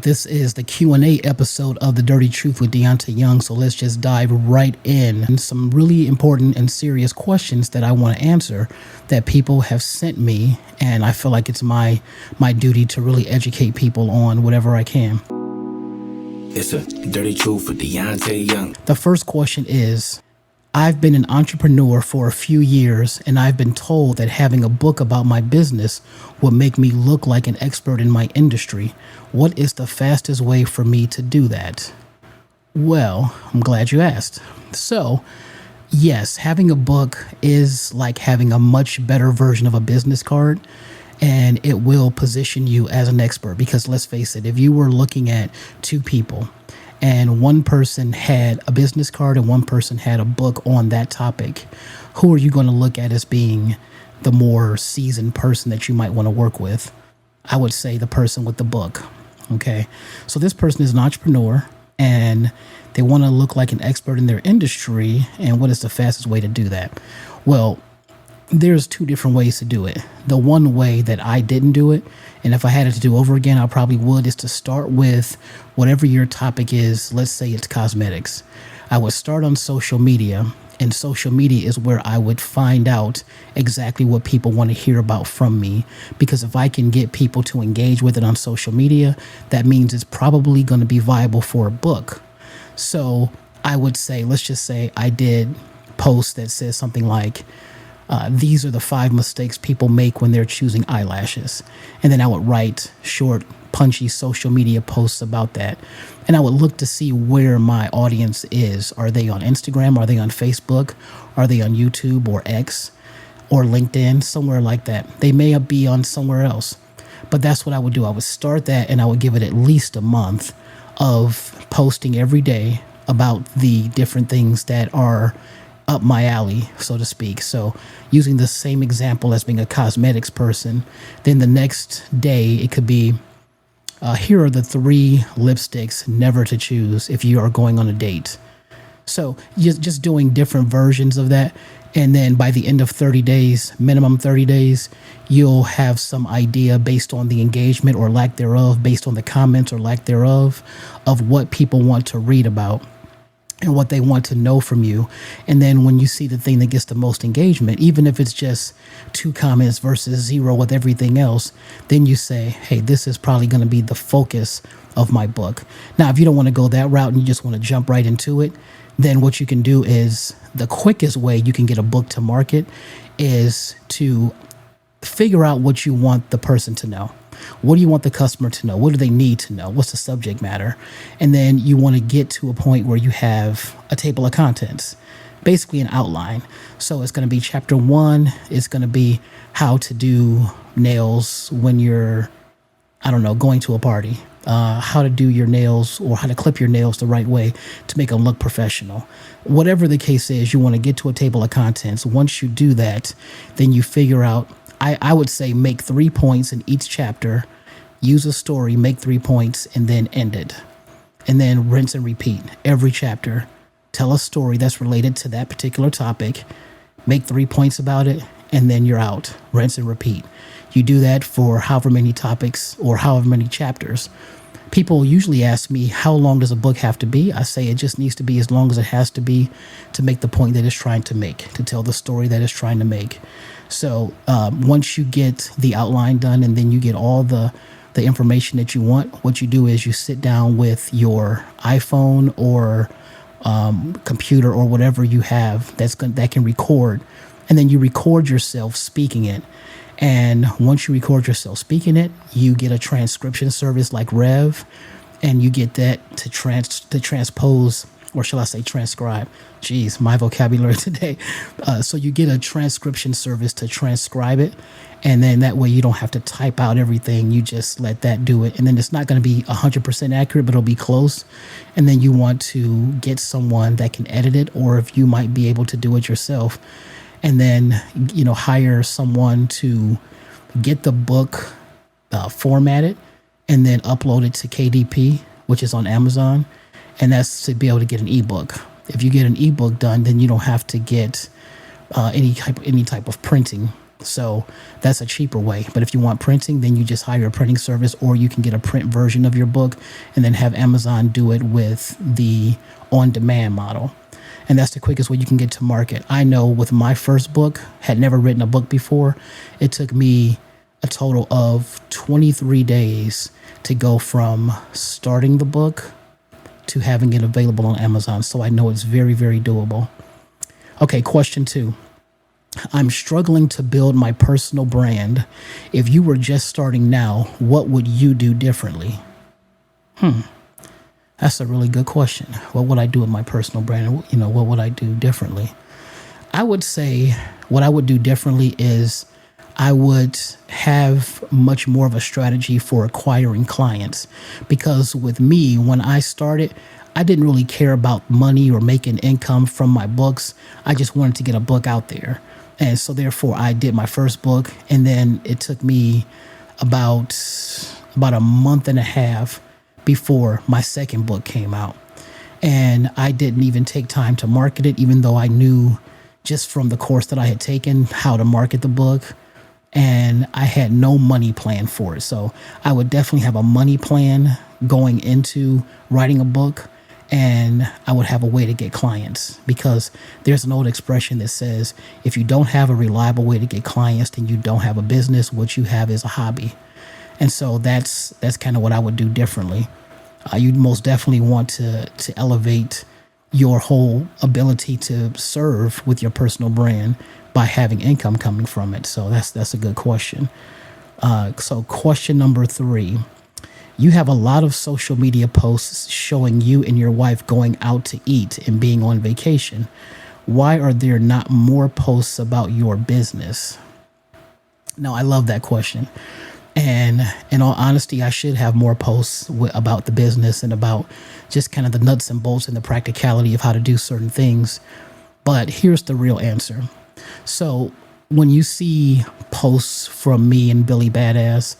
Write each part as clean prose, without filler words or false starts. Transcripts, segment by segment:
This is the Q&A episode of The Dirty Truth with Deontay Young, so let's just dive right in. And some really important and serious questions that I want to answer that people have sent me, and I feel like it's my duty to really educate people on whatever I can. It's a Dirty Truth with Deontay Young. The first question is, I've been an entrepreneur for a few years, and I've been told that having a book about my business would make me look like an expert in my industry. What is the fastest way for me to do that? Well, I'm glad you asked. So, yes, having a book is like having a much better version of a business card, and it will position you as an expert because let's face it, if you were looking at two people and one person had a business card and one person had a book on that topic, who are you going to look at as being the more seasoned person that you might want to work with? I would say the person with the book. Okay. So this person is an entrepreneur and they want to look like an expert in their industry. And what is the fastest way to do that? Well, there's two different ways to do it. The one way that I didn't do it, and if I had it to do over again, I probably would, is to start with whatever your topic is. Let's say it's cosmetics. I would start on social media, and social media is where I would find out exactly what people want to hear about from me. Because if I can get people to engage with it on social media, that means it's probably going to be viable for a book. So I would say, let's just say I did post that says something like, these are the 5 mistakes people make when they're choosing eyelashes. And then I would write short, punchy social media posts about that. And I would look to see where my audience is. Are they on Instagram? Are they on Facebook? Are they on YouTube or X or LinkedIn? Somewhere like that. They may be on somewhere else. But that's what I would do. I would start that and I would give it at least a month of posting every day about the different things that are up my alley, so to speak. So using the same example as being a cosmetics person, then the next day it could be, here are the 3 lipsticks never to choose if you are going on a date. So just doing different versions of that. And then by the end of 30 days, minimum 30 days, you'll have some idea based on the engagement or lack thereof, based on the comments or lack thereof, of what people want to read about and what they want to know from you. And then when you see the thing that gets the most engagement, even if it's just 2 comments versus 0 with everything else, then you say, hey, this is probably going to be the focus of my book. Now, if you don't want to go that route and you just want to jump right into it, then what you can do is the quickest way you can get a book to market is to figure out what you want the person to know. What do you want the customer to know? What do they need to know? What's the subject matter? And then you want to get to a point where you have a table of contents, basically an outline. So it's going to be chapter 1. It's going to be how to do nails when you're, going to a party. How to do your nails or how to clip your nails the right way to make them look professional. Whatever the case is, you want to get to a table of contents. Once you do that, then you figure out, I would say make 3 points in each chapter, use a story, make 3 points, and then end it. And then rinse and repeat every chapter. Tell a story that's related to that particular topic, make 3 points about it, and then you're out. Rinse and repeat. You do that for however many topics or however many chapters. People usually ask me, how long does a book have to be? I say it just needs to be as long as it has to be to make the point that it's trying to make, to tell the story that it's trying to make. So once you get the outline done and then you get all the information that you want, what you do is you sit down with your iPhone or computer or whatever you have that can record, and then you record yourself speaking it. And once you record yourself speaking it, you get a transcription service like Rev, and you get that to transpose, or shall I say transcribe? Geez, my vocabulary today. So you get a transcription service to transcribe it, and then that way you don't have to type out everything. You just let that do it. And then it's not going to be 100% accurate, but it'll be close. And then you want to get someone that can edit it, or if you might be able to do it yourself, and then, hire someone to get the book formatted and then upload it to KDP, which is on Amazon. And that's to be able to get an ebook. If you get an ebook done, then you don't have to get any type of printing. So that's a cheaper way. But if you want printing, then you just hire a printing service, or you can get a print version of your book and then have Amazon do it with the on-demand model. And that's the quickest way you can get to market. I know with my first book, had never written a book before. It took me a total of 23 days to go from starting the book to having it available on Amazon. So I know it's very, very doable. Okay, question 2. I'm struggling to build my personal brand. If you were just starting now, what would you do differently? That's a really good question. What would I do with my personal brand? What would I do differently? I would say what I would do differently is I would have much more of a strategy for acquiring clients, because with me, when I started, I didn't really care about money or making income from my books. I just wanted to get a book out there. And so therefore I did my first book, and then it took me about a month and a half before my second book came out. And I didn't even take time to market it, even though I knew just from the course that I had taken how to market the book. And I had no money plan for it. So I would definitely have a money plan going into writing a book, and I would have a way to get clients, because there's an old expression that says, if you don't have a reliable way to get clients, then you don't have a business. What you have is a hobby. And so that's kind of what I would do differently. You'd most definitely want to elevate your whole ability to serve with your personal brand by having income coming from it. So that's a good question. So question number 3, you have a lot of social media posts showing you and your wife going out to eat and being on vacation. Why are there not more posts about your business? Now, I love that question. And in all honesty, I should have more posts about the business and about just kind of the nuts and bolts and the practicality of how to do certain things. But here's the real answer. So when you see posts from me and Billy Badass,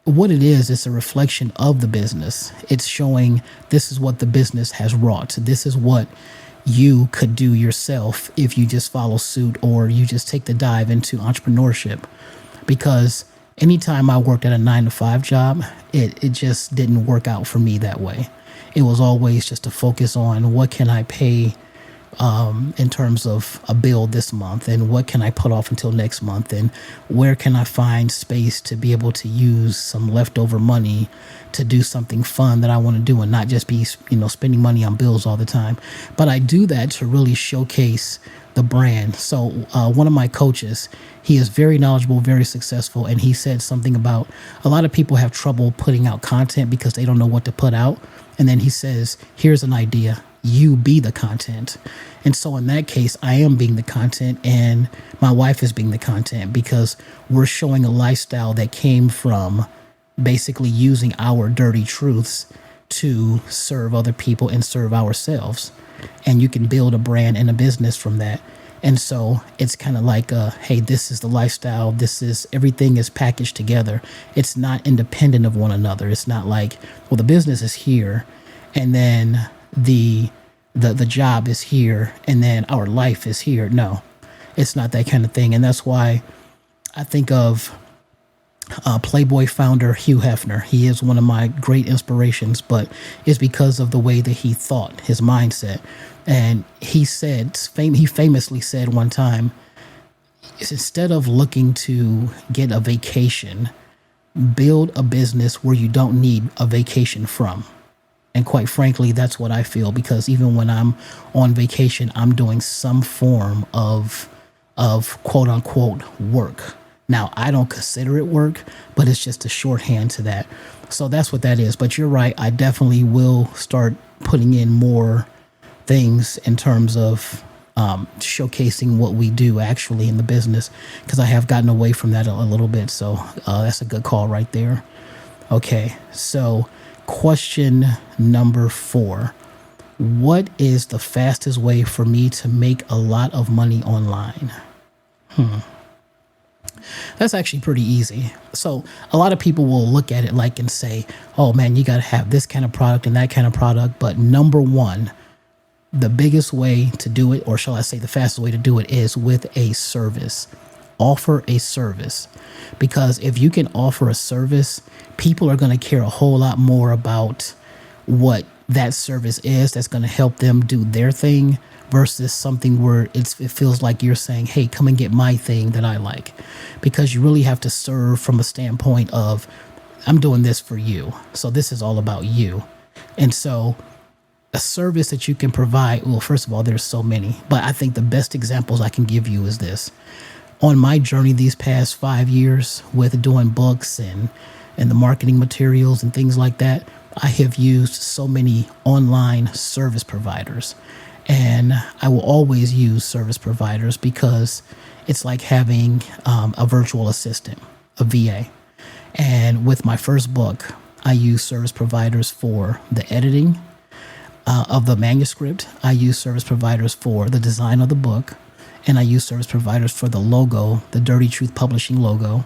what it is, it's a reflection of the business. It's showing this is what the business has wrought. This is what you could do yourself if you just follow suit or you just take the dive into entrepreneurship. Because anytime I worked at a 9-to-5 job, it just didn't work out for me that way. It was always just to focus on what can I pay in terms of a bill this month, and what can I put off until next month, and where can I find space to be able to use some leftover money to do something fun that I want to do, and not just be spending money on bills all the time. But I do that to really showcase the brand. So one of my coaches, he is very knowledgeable, very successful, and he said something about a lot of people have trouble putting out content because they don't know what to put out. And then he says, here's an idea. You be the content. And so in that case, I am being the content, and my wife is being the content, because we're showing a lifestyle that came from basically using our dirty truths to serve other people and serve ourselves. And you can build a brand and a business from that. And so it's kind of like, hey, this is the lifestyle. This is, everything is packaged together. It's not independent of one another. It's not like, well, the business is here, and then the job is here, and then our life is here. No, it's not that kind of thing. And that's why I think of Playboy founder Hugh Hefner. He is one of my great inspirations, but it's because of the way that he thought, his mindset. And he famously said one time, instead of looking to get a vacation, build a business where you don't need a vacation from. And quite frankly, that's what I feel, because even when I'm on vacation, I'm doing some form of quote unquote work. Now, I don't consider it work, but it's just a shorthand to that. So that's what that is. But you're right. I definitely will start putting in more things in terms of showcasing what we do actually in the business, because I have gotten away from that a little bit. So that's a good call right there. Okay, so question number 4. What is the fastest way for me to make a lot of money online? That's actually pretty easy. So a lot of people will look at it and say, oh man, you got to have this kind of product and that kind of product. But number one, the biggest way to do it, or shall I say the fastest way to do it, is with a service. offer a service, because if you can offer a service, people are going to care a whole lot more about what that service is that's going to help them do their thing versus something where it feels like you're saying, hey, come and get my thing that I like. Because you really have to serve from a standpoint of, I'm doing this for you, so this is all about you. And so a service that you can provide, well, first of all, there's so many, but I think the best examples I can give you is this. On my journey these past 5 years with doing books and the marketing materials and things like that, I have used so many online service providers. And I will always use service providers because it's like having a virtual assistant, a VA. And with my first book, I used service providers for the editing of the manuscript. I used service providers for the design of the book. And I used service providers for the logo, the Dirty Truth Publishing logo.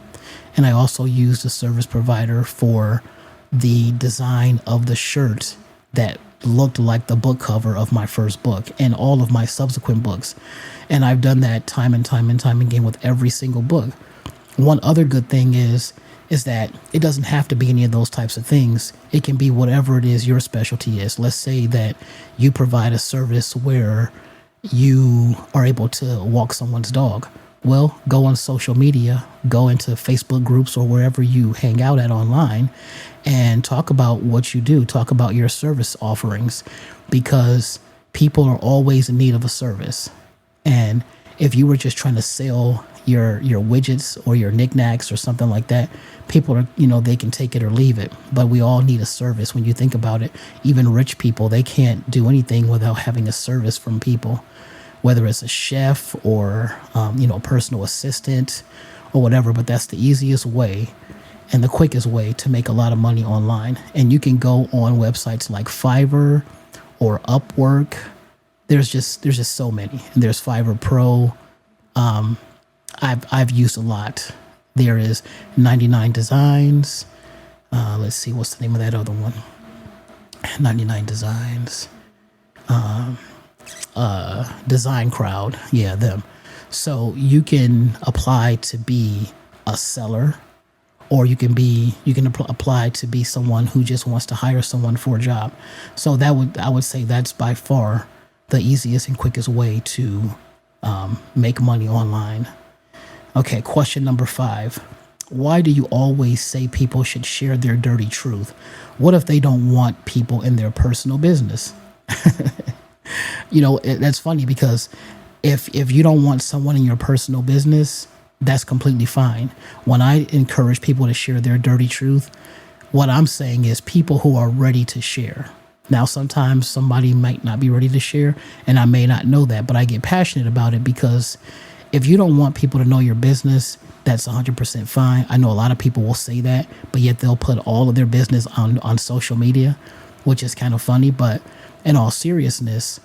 And I also used a service provider for the design of the shirt that looked like the book cover of my first book and all of my subsequent books. And I've done that time and time and time again with every single book. One other good thing is that it doesn't have to be any of those types of things. It can be whatever it is your specialty is. Let's say that you provide a service where you are able to walk someone's dog. Well, go on social media, go into Facebook groups or wherever you hang out at online and talk about what you do. Talk about your service offerings, because people are always in need of a service. And if you were just trying to sell your widgets or your knickknacks or something like that, people are, they can take it or leave it. But we all need a service when you think about it. Even rich people, they can't do anything without having a service from people, whether it's a chef or, a personal assistant or whatever. But that's the easiest way and the quickest way to make a lot of money online. And you can go on websites like Fiverr or Upwork. There's just so many. And there's Fiverr Pro. I've used a lot. There is 99 Designs. Let's see, what's the name of that other one? 99 Designs. Design Crowd. Yeah, them. So you can apply to be a seller, or you can apply to be someone who just wants to hire someone for a job. So I would say that's by far the easiest and quickest way to make money online. Okay, question number 5. Why do you always say people should share their dirty truth? What if they don't want people in their personal business? That's funny, because if you don't want someone in your personal business, that's completely fine. When I encourage people to share their dirty truth, what I'm saying is people who are ready to share. Now, sometimes somebody might not be ready to share, and I may not know that, but I get passionate about it, because if you don't want people to know your business, that's 100% fine. I know a lot of people will say that, but yet they'll put all of their business on social media, which is kind of funny. But in all seriousness,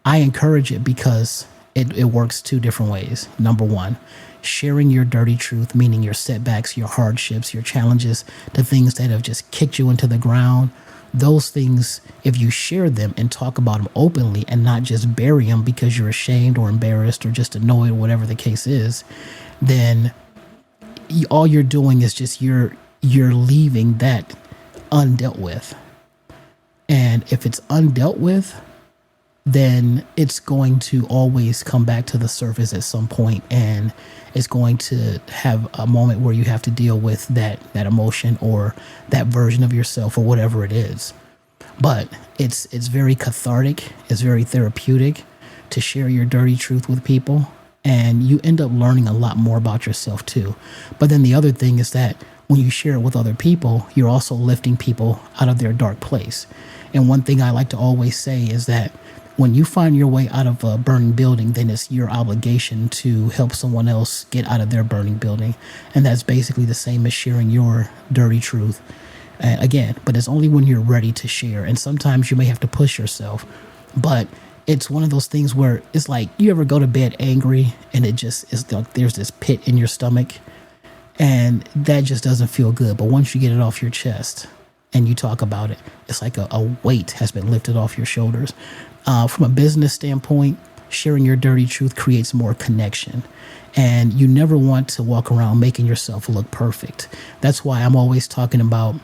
I encourage it because it works 2 different ways. Number 1, sharing your dirty truth, meaning your setbacks, your hardships, your challenges, the things that have just kicked you into the ground. Those things, if you share them and talk about them openly and not just bury them because you're ashamed or embarrassed or just annoyed, whatever the case is, then all you're doing is just you're leaving that undealt with. And if it's undealt with, then it's going to always come back to the surface at some point, and it's going to have a moment where you have to deal with that emotion or that version of yourself or whatever it is. But it's very cathartic. It's very therapeutic to share your dirty truth with people, and you end up learning a lot more about yourself too. But then the other thing is that when you share it with other people, you're also lifting people out of their dark place. And one thing I like to always say is that when you find your way out of a burning building, then it's your obligation to help someone else get out of their burning building. And that's basically the same as sharing your dirty truth. Again, but it's only when you're ready to share. And sometimes you may have to push yourself, but it's one of those things where it's like, you ever go to bed angry and it just is like there's this pit in your stomach, and that just doesn't feel good. But once you get it off your chest and you talk about it, it's like a weight has been lifted off your shoulders. From a business standpoint, sharing your dirty truth creates more connection. And you never want to walk around making yourself look perfect. That's why I'm always talking about,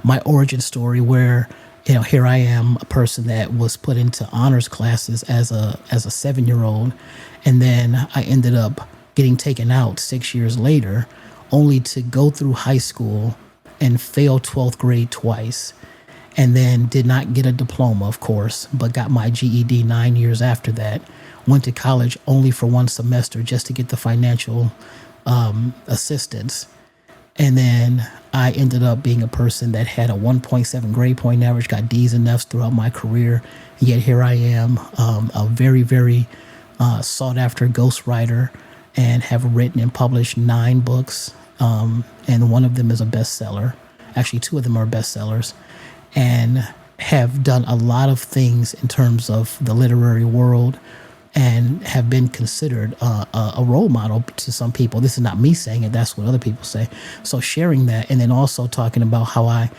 my origin story where, here I am, a person that was put into honors classes as a 7-year-old. And then I ended up getting taken out 6 years later, only to go through high school and fail 12th grade twice. And then did not get a diploma, of course, but got my GED 9 years after that. Went to college only for one semester just to get the financial assistance. And then I ended up being a person that had a 1.7 grade point average, got D's and F's throughout my career. Yet here I am, a very, very sought after ghostwriter, and have written and published 9 books. And one of them is a bestseller. Actually, 2 of them are bestsellers. And have done a lot of things in terms of the literary world, and have been considered a role model to some people. This is not me saying it, that's what other people say. So sharing that, and then also talking about how I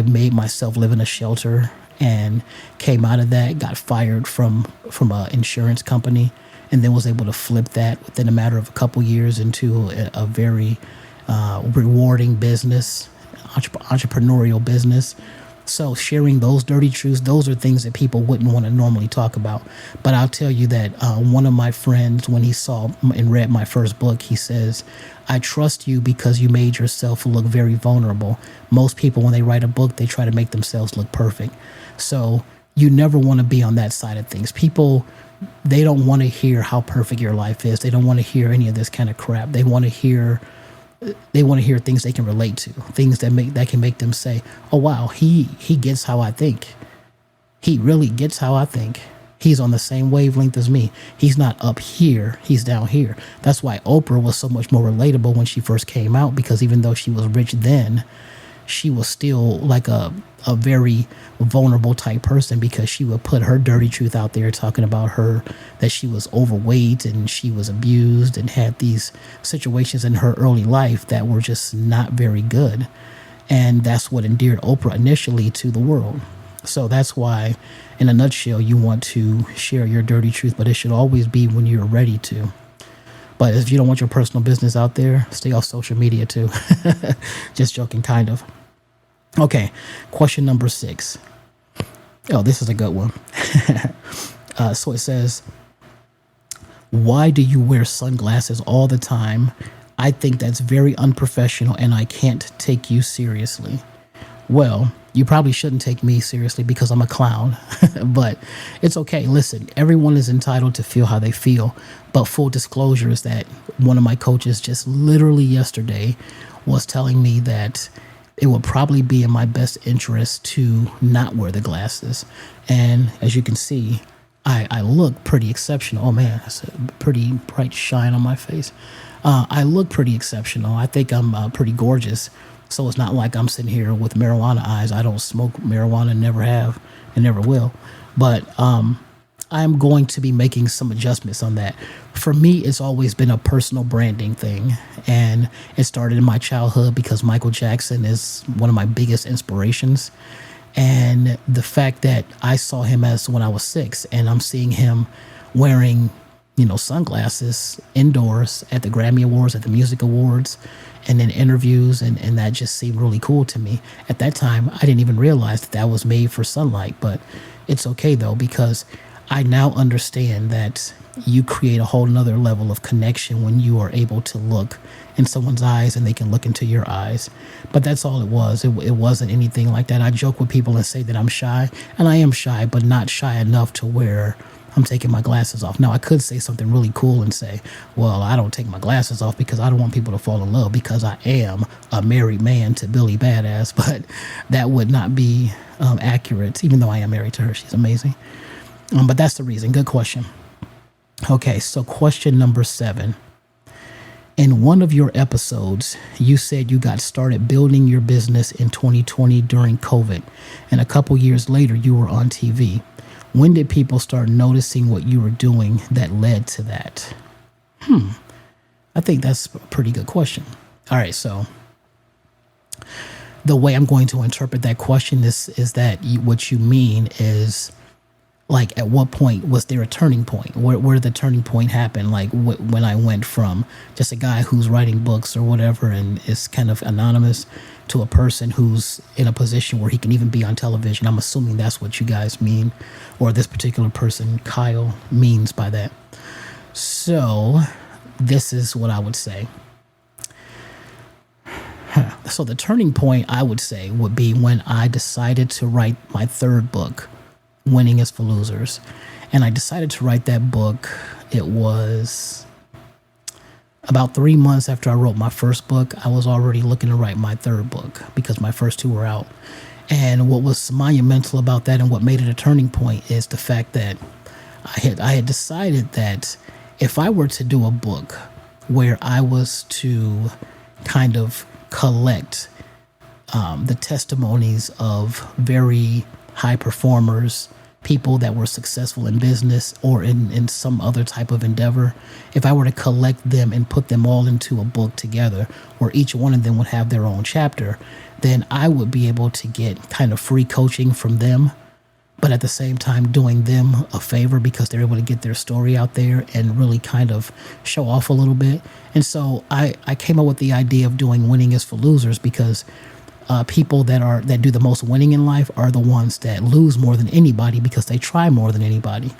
made myself live in a shelter and came out of that, got fired from an insurance company, and then was able to flip that within a matter of a couple years into a very rewarding business, entrepreneurial business. So sharing those dirty truths, those are things that people wouldn't want to normally talk about. But I'll tell you that one of my friends, when he saw and read my first book, he says, "I trust you because you made yourself look very vulnerable. Most people, when they write a book, they try to make themselves look perfect." So you never want to be on that side of things. People, they don't want to hear how perfect your life is. They don't want to hear any of this kind of crap. They want to hear things they can relate to, things that can make them say, "Oh wow, he gets how I think. He really gets how I think. He's on the same wavelength as me. He's not up here, he's down here." That's why Oprah was so much more relatable when she first came out, because even though she was rich then, she was still like a very vulnerable type person, because she would put her dirty truth out there, talking about her, that she was overweight and she was abused and had these situations in her early life that were just not very good. And that's what endeared Oprah initially to the world. So that's why, in a nutshell, you want to share your dirty truth, but it should always be when you're ready to. But if you don't want your personal business out there, stay off social media too. Just joking, kind of. Okay, question number 6. Oh, this is a good one. So it says, "Why do you wear sunglasses all the time? I think that's very unprofessional and I can't take you seriously." Well, you probably shouldn't take me seriously because I'm a clown, but it's okay. Listen, everyone is entitled to feel how they feel. But full disclosure is that one of my coaches just literally yesterday was telling me that it would probably be in my best interest to not wear the glasses. And as you can see, I look pretty exceptional. Oh man, that's a pretty bright shine on my face. I look pretty exceptional. I think I'm pretty gorgeous. So it's not like I'm sitting here with marijuana eyes. I don't smoke marijuana, never have, and never will. But I'm going to be making some adjustments on that. For me, it's always been a personal branding thing. And it started in my childhood because Michael Jackson is one of my biggest inspirations. And the fact that I saw him as when I was 6, and I'm seeing him wearing, sunglasses indoors at the Grammy Awards, at the Music Awards, and in interviews, and that just seemed really cool to me. At that time, I didn't even realize that was made for sunlight, but it's okay though, because I now understand that you create a whole nother level of connection when you are able to look in someone's eyes and they can look into your eyes. But that's all it was. It wasn't anything like that. I joke with people and say that I'm shy, and I am shy, but not shy enough to where I'm taking my glasses off. Now, I could say something really cool and say, well, I don't take my glasses off because I don't want people to fall in love because I am a married man to Billy Badass, but that would not be accurate, even though I am married to her. She's amazing. But that's the reason. Good question. Okay, so question number 7. In one of your episodes, you said you got started building your business in 2020 during COVID, and a couple years later, you were on TV. When did people start noticing what you were doing that led to that? I think that's a pretty good question. All right, so the way I'm going to interpret that question is that what you mean is, Like, at what point was there a turning point? Where did the turning point happen? Like, when I went from just a guy who's writing books or whatever and is kind of anonymous to a person who's in a position where he can even be on television. I'm assuming that's what you guys mean, or this particular person, Kyle, means by that. So this is what I would say. So the turning point, I would say, would be when I decided to write my third book, Winning is for Losers. And I decided to write that book. It was about 3 months after I wrote my first book. I was already looking to write my third book because my first two were out. And what was monumental about that and what made it a turning point is the fact that I had decided that if I were to do a book where I was to kind of collect the testimonies of very high performers, people that were successful in business or in some other type of endeavor, if I were to collect them and put them all into a book together where each one of them would have their own chapter, then I would be able to get kind of free coaching from them, but at the same time doing them a favor because they're able to get their story out there and really kind of show off a little bit. And so I came up with the idea of doing Winning is for Losers because people that do the most winning in life are the ones that lose more than anybody because they try more than anybody.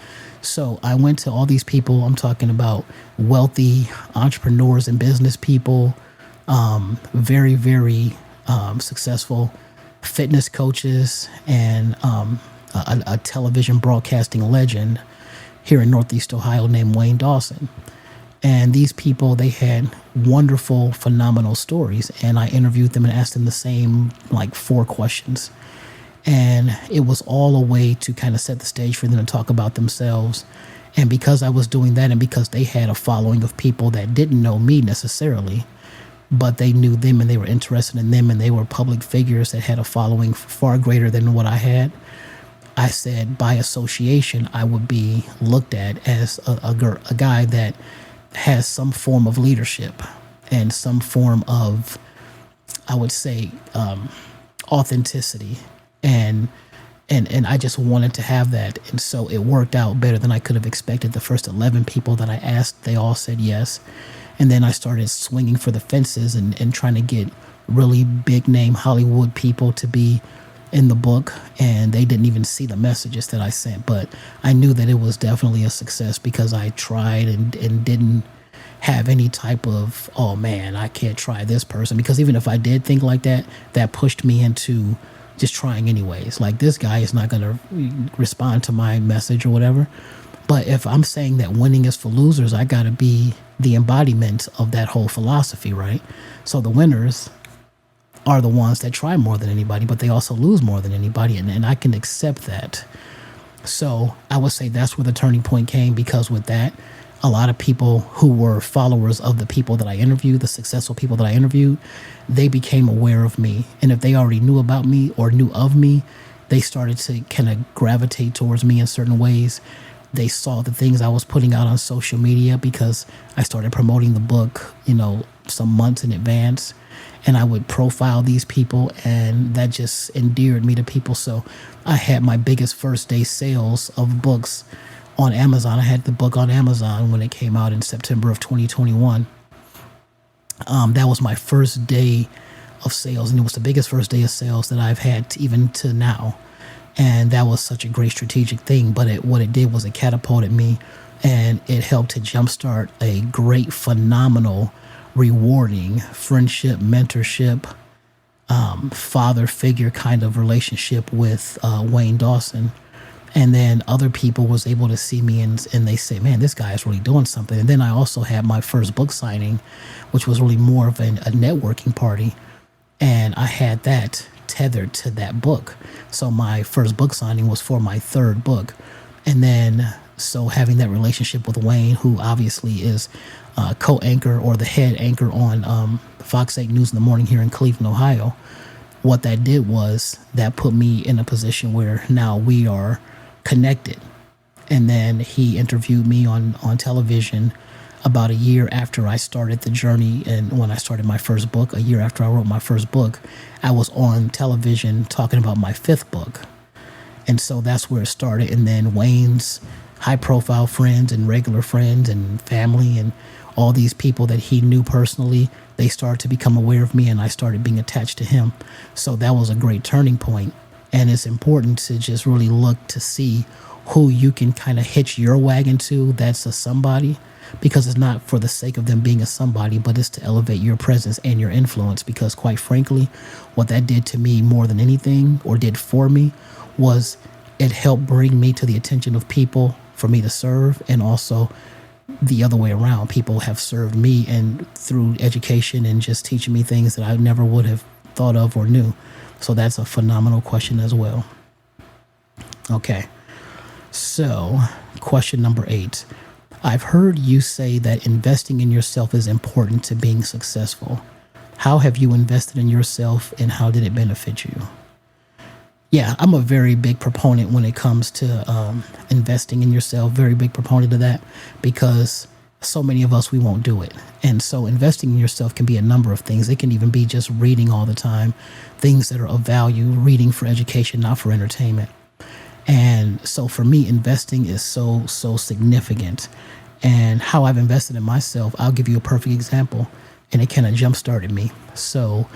So I went to all these people. I'm talking about wealthy entrepreneurs and business people, very, very successful fitness coaches, and a television broadcasting legend here in Northeast Ohio named Wayne Dawson. And these people, they had wonderful, phenomenal stories. And I interviewed them and asked them the same, like, 4 questions. And it was all a way to kind of set the stage for them to talk about themselves. And because I was doing that and because they had a following of people that didn't know me necessarily, but they knew them and they were interested in them and they were public figures that had a following far greater than what I had, I said by association, I would be looked at as a guy that has some form of leadership and some form of, I would say, authenticity. And I just wanted to have that. And so it worked out better than I could have expected. The first 11 people that I asked, they all said yes. And then I started swinging for the fences and trying to get really big name Hollywood people to be in the book, and they didn't even see the messages that I sent. But I knew that it was definitely a success because I tried and didn't have any type of, oh man, I can't try this person. Because even if I did think like that, that pushed me into just trying anyways. Like, this guy is not going to respond to my message or whatever. But if I'm saying that winning is for losers, I got to be the embodiment of that whole philosophy, right? So the winners are the ones that try more than anybody, but they also lose more than anybody. And I can accept that. So I would say that's where the turning point came, because with that, a lot of people who were followers of the people that I interviewed, the successful people that I interviewed, they became aware of me. And if they already knew about me or knew of me, they started to kind of gravitate towards me in certain ways. They saw the things I was putting out on social media because I started promoting the book, some months in advance. And I would profile these people, and that just endeared me to people. So I had my biggest first day sales of books on Amazon. I had the book on Amazon when it came out in September of 2021. That was my first day of sales, and it was the biggest first day of sales that I've had even to now. And that was such a great strategic thing. But what it did was it catapulted me, and it helped to jumpstart a great, phenomenal, rewarding friendship, mentorship, father figure kind of relationship with Wayne Dawson. And then other people was able to see me and they say, man, this guy is really doing something. And then I also had my first book signing, which was really more of a networking party. And I had that tethered to that book. So my first book signing was for my third book. And then, so having that relationship with Wayne, who obviously is co-anchor or the head anchor on Fox 8 News in the Morning here in Cleveland, Ohio, what that did was that put me in a position where now we are connected. And then he interviewed me on television about a year after I started the journey. And when I started my first book, a year after I wrote my first book, I was on television talking about my fifth book. And so that's where it started. And then Wayne's high profile friends and regular friends and family and all these people that he knew personally, they started to become aware of me, and I started being attached to him. So that was a great turning point. And it's important to just really look to see who you can kind of hitch your wagon to that's a somebody, because it's not for the sake of them being a somebody, but it's to elevate your presence and your influence. Because quite frankly, what that did to me more than anything, or did for me, was it helped bring me to the attention of people for me to serve, and also the other way around. People have served me and through education and just teaching me things that I never would have thought of or knew. So that's a phenomenal question as well. Okay. So, question number 8. I've heard you say that investing in yourself is important to being successful. How have you invested in yourself, and how did it benefit you? Yeah, I'm a very big proponent when it comes to investing in yourself. Very big proponent of that, because so many of us, we won't do it. And so investing in yourself can be a number of things. It can even be just reading all the time, things that are of value, reading for education, not for entertainment. And so for me, investing is so significant. And how I've invested in myself, I'll give you a perfect example, and it kind of jump-started me. So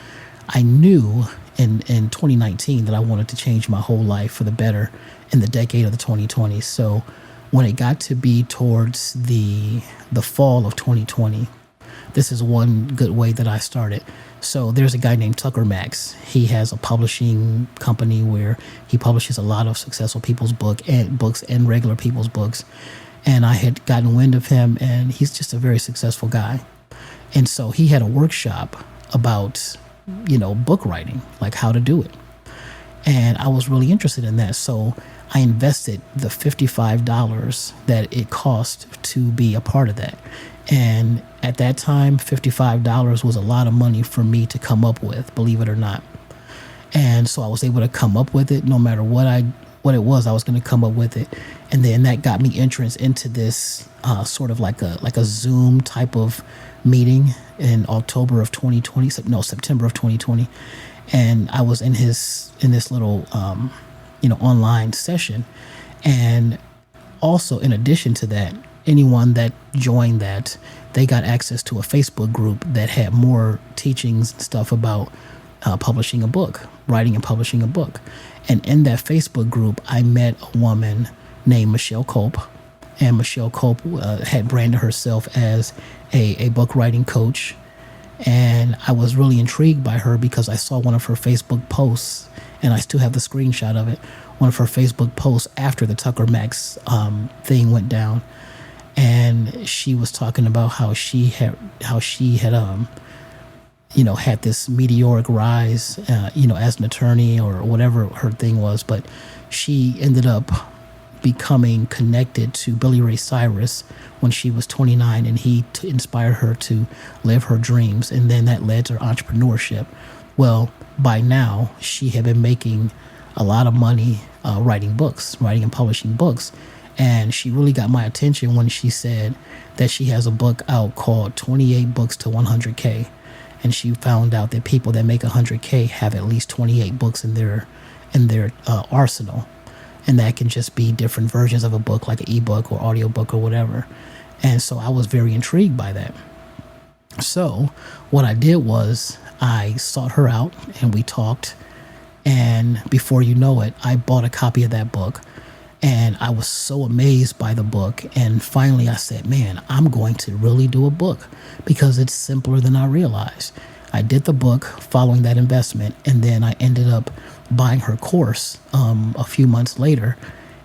I knew in 2019 that I wanted to change my whole life for the better in the decade of the 2020s. So when it got to be towards the fall of 2020, this is one good way that I started. So there's a guy named Tucker Max. He has a publishing company where he publishes a lot of successful people's books and regular people's books. And I had gotten wind of him, and he's just a very successful guy. And so he had a workshop about, book writing, like how to do it. And I was really interested in that. So I invested the $55 that it cost to be a part of that. And at that time, $55 was a lot of money for me to come up with, believe it or not. And so I was able to come up with it no matter what it was. I was going to come up with it. And then that got me entrance into this sort of like a Zoom type of meeting in September of 2020. And I was in this little online session. And also, in addition to that, anyone that joined that, they got access to a Facebook group that had more teachings and stuff about publishing a book, writing and publishing a book. And in that Facebook group, I met a woman named Michelle Cope. And Michelle Cope had branded herself as a book writing coach. And I was really intrigued by her because I saw one of her Facebook posts, and I still have the screenshot of it, one of her Facebook posts after the Tucker Max thing went down. And she was talking about how she had had this meteoric rise, as an attorney or whatever her thing was. But she ended up becoming connected to Billy Ray Cyrus when she was 29, and he inspired her to live her dreams. And then that led to entrepreneurship. Well, by now, she had been making a lot of money writing and publishing books. And she really got my attention when she said that she has a book out called 28 Books to 100K. And she found out that people that make 100K have at least 28 books in their arsenal. And that can just be different versions of a book, like an ebook or audiobook or whatever. And so I was very intrigued by that. So what I did was I sought her out and we talked. And before you know it, I bought a copy of that book. And I was so amazed by the book. And finally I said, man, I'm going to really do a book because it's simpler than I realized. I did the book following that investment. And then I ended up buying her course a few months later.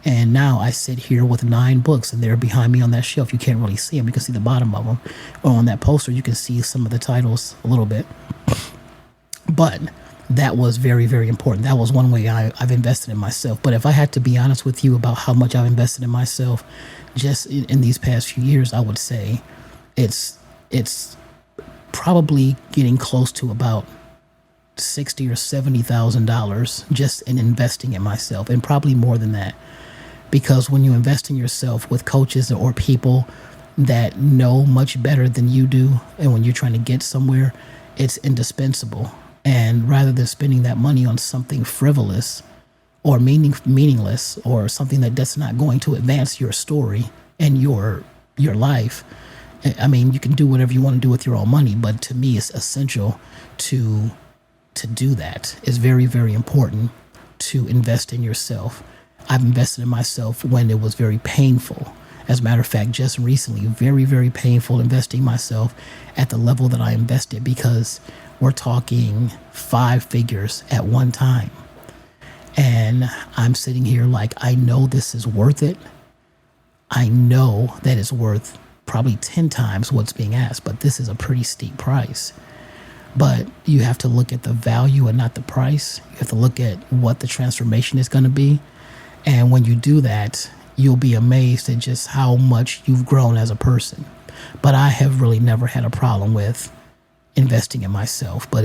And now I sit here with 9 books, and they're behind me on that shelf. You can't really see them. You can see the bottom of them. Or on that poster, you can see some of the titles a little bit. But that was very, very important. That was one way I've invested in myself. But if I had to be honest with you about how much I've invested in myself just in these past few years, I would say it's probably getting close to about $60,000 or $70,000 just in investing in myself, and probably more than that. Because when you invest in yourself with coaches or people that know much better than you do, and when you're trying to get somewhere, it's indispensable. And rather than spending that money on something frivolous or meaningless, or something that's not going to advance your story and your life. I mean, you can do whatever you want to do with your own money, but to me, it's essential to do that. It's very, very important to invest in yourself. I've invested in myself when it was very painful. As a matter of fact, just recently, very, very painful investing myself at the level that I invested, because we're talking 5 figures at one time. And I'm sitting here like, I know this is worth it. I know that it's worth probably 10 times what's being asked, but this is a pretty steep price. But you have to look at the value and not the price. You have to look at what the transformation is going to be. And when you do that, you'll be amazed at just how much you've grown as a person. But I have really never had a problem with investing in myself. But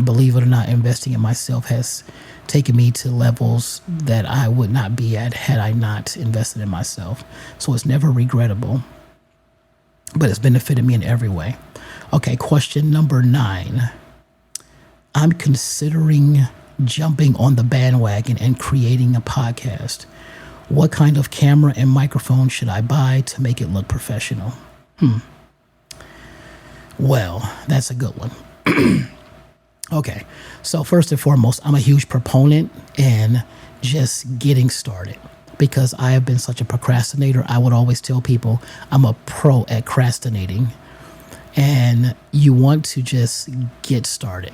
believe it or not, investing in myself has taken me to levels that I would not be at had I not invested in myself. So it's never regrettable, but it's benefited me in every way. Okay, question number 9. I'm considering jumping on the bandwagon and creating a podcast. What kind of camera and microphone should I buy to make it look professional? Well, that's a good one. Okay, so first and foremost, I'm a huge proponent in just getting started, because I have been such a procrastinator. I would always tell people I'm a pro at crastinating, and you want to just get started.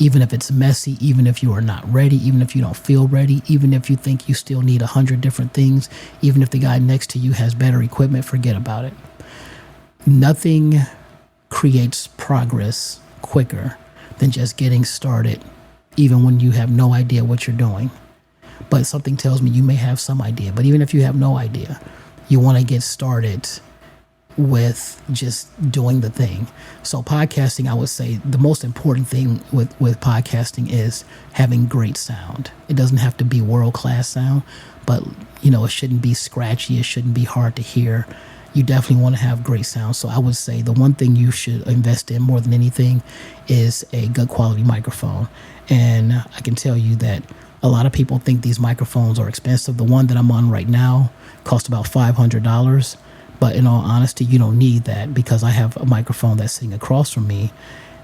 Even if it's messy, even if you are not ready, even if you don't feel ready, even if you think you still need 100 different things, even if the guy next to you has better equipment, forget about it. Nothing creates progress quicker than just getting started, even when you have no idea what you're doing. But something tells me you may have some idea. But even if you have no idea, you want to get started with just doing the thing. So podcasting, I would say the most important thing with podcasting is having great sound. It doesn't have to be world-class sound, but it shouldn't be scratchy. It shouldn't be hard to hear. You definitely want to have great sound. So I would say the one thing you should invest in more than anything is a good quality microphone. And I can tell you that a lot of people think these microphones are expensive. The one that I'm on right now costs about $500. But in all honesty, you don't need that, because I have a microphone that's sitting across from me,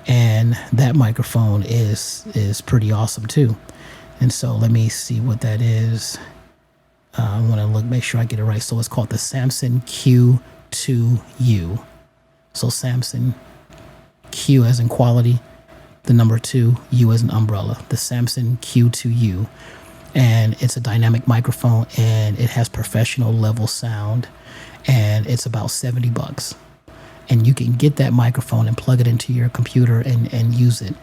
and that microphone is pretty awesome too. And so let me see what that is. I want to make sure I get it right. So it's called the Samson Q2U. So Samson, Q as in quality, the number 2, U as an umbrella, the Samson Q2U. And it's a dynamic microphone, and it has professional level sound, and it's about $70. And you can get that microphone and plug it into your computer and use it.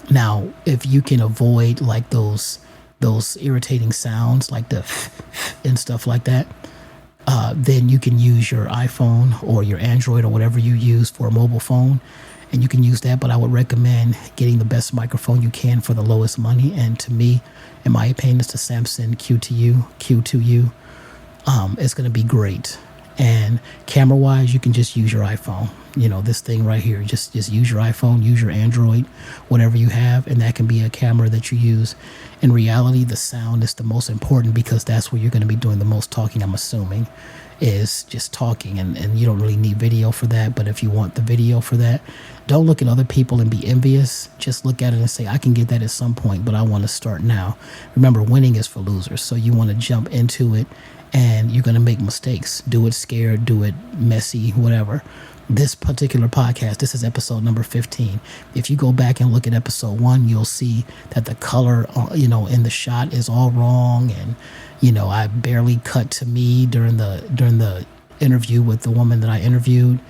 Now, if you can avoid like those irritating sounds like the and stuff like that, then you can use your iPhone or your Android or whatever you use for a mobile phone, and you can use that. But I would recommend getting the best microphone you can for the lowest money. And to me, in my opinion, it's the Samson Q2U. It's going to be great. And camera wise, you can just use your iPhone. This thing right here, just use your iPhone, use your Android, whatever you have, and that can be a camera that you use. In reality, the sound is the most important, because that's where you're going to be doing the most talking, I'm assuming, is just talking. And you don't really need video for that. But if you want the video for that, don't look at other people and be envious. Just look at it and say, I can get that at some point, but I want to start now. Remember, winning is for losers. So you want to jump into it, and you're going to make mistakes. Do it scared, do it messy, whatever. This particular podcast, this is episode number 15. If you go back and look at episode 1, you'll see that the color, in the shot is all wrong. And, I barely cut to me during the interview with the woman that I interviewed.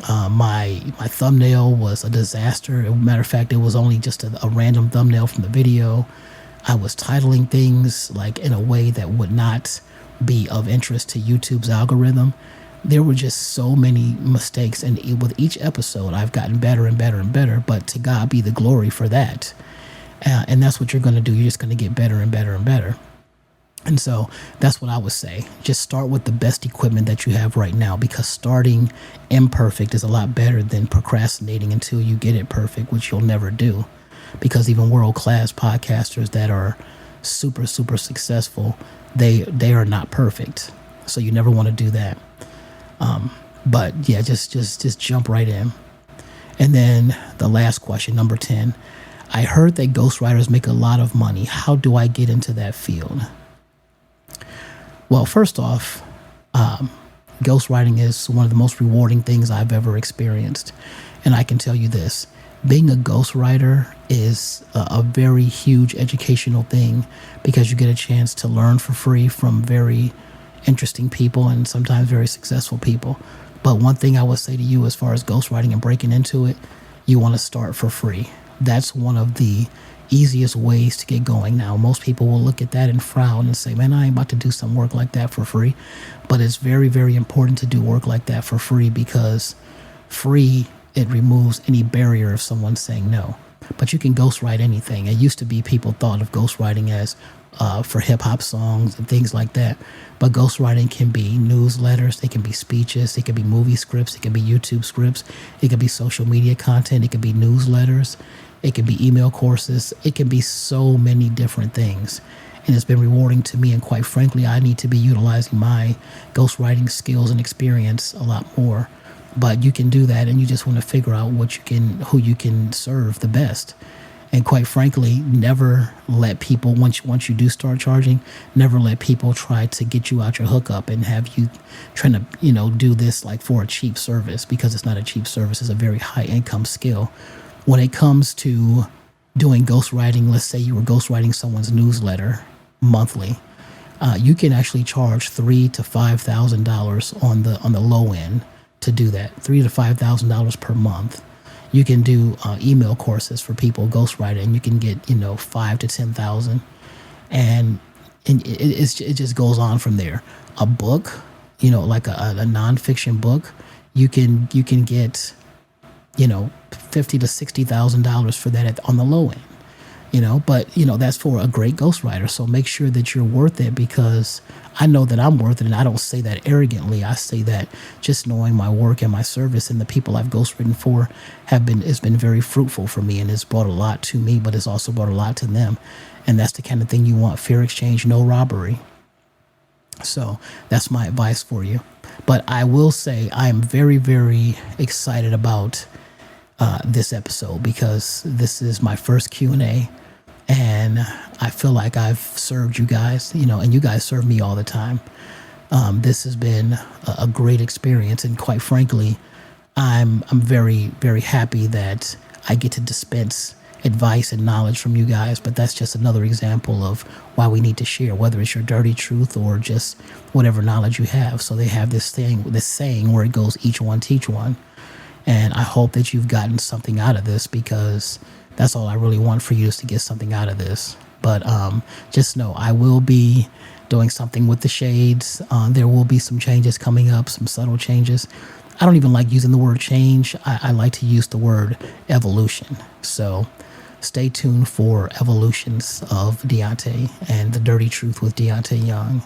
My thumbnail was a disaster. As a matter of fact, it was only just a random thumbnail from the video. I was titling things like in a way that would not be of interest to YouTube's algorithm. There were just so many mistakes, and with each episode I've gotten better and better and better, but to God be the glory for that. And that's what you're going to do. You're just going to get better and better and better. And so that's what I would say. Just start with the best equipment that you have right now, because starting imperfect is a lot better than procrastinating until you get it perfect, which you'll never do. Because even world-class podcasters that are super, super successful, they are not perfect. So you never want to do that. But yeah, just jump right in. And then the last question, number 10. I heard that ghostwriters make a lot of money. How do I get into that field? Well, first off, ghostwriting is one of the most rewarding things I've ever experienced. And I can tell you this, being a ghostwriter is a very huge educational thing because you get a chance to learn for free from very interesting people and sometimes very successful people. But one thing I would say to you as far as ghostwriting and breaking into it, you want to start for free. That's one of the easiest ways to get going. Now, most people will look at that and frown and say, man, I ain't about to do some work like that for free. But it's very, very important to do work like that for free because free, it removes any barrier of someone saying no. But you can ghostwrite anything. It used to be people thought of ghostwriting as for hip hop songs and things like that. But ghostwriting can be newsletters, it can be speeches, it can be movie scripts, it can be YouTube scripts, it can be social media content, it can be newsletters, it can be email courses, it can be so many different things. And it's been rewarding to me. And quite frankly, I need to be utilizing my ghostwriting skills and experience a lot more. But you can do that, and you just want to figure out who you can serve the best. And quite frankly, never let people, once you do start charging, never let people try to get you out your hookup and have you trying to, do this like for a cheap service, because it's not a cheap service. It's a very high income skill. When it comes to doing ghostwriting, let's say you were ghostwriting someone's newsletter monthly, you can actually charge $3,000 to $5,000 on the low end to do that. $3,000 to $5,000 per month. You can do email courses for people ghostwriting, and you can get $5,000 to $10,000, and it just goes on from there. A book, like a nonfiction book, you can get $50,000 to $60,000 for that on the low end. But that's for a great ghostwriter. So make sure that you're worth it, because I know that I'm worth it, and I don't say that arrogantly. I say that just knowing my work and my service and the people I've ghostwritten for it's been very fruitful for me, and it's brought a lot to me, but it's also brought a lot to them. And that's the kind of thing you want. Fair exchange, no robbery. So that's my advice for you. But I will say I am very, very excited about this episode, because this is my first Q&A, and I feel like I've served you guys, and you guys serve me all the time. This has been a great experience, and quite frankly, I'm very, very happy that I get to dispense advice and knowledge from you guys. But that's just another example of why we need to share, whether it's your dirty truth or just whatever knowledge you have. So they have this saying where it goes, each one teach one. And I hope that you've gotten something out of this, because that's all I really want for you, is to get something out of this. But just know I will be doing something with the shades. There will be some changes coming up, some subtle changes. I don't even like using the word change. I like to use the word evolution. So stay tuned for evolutions of Deontay and the Dirty Truth with Deontay Young.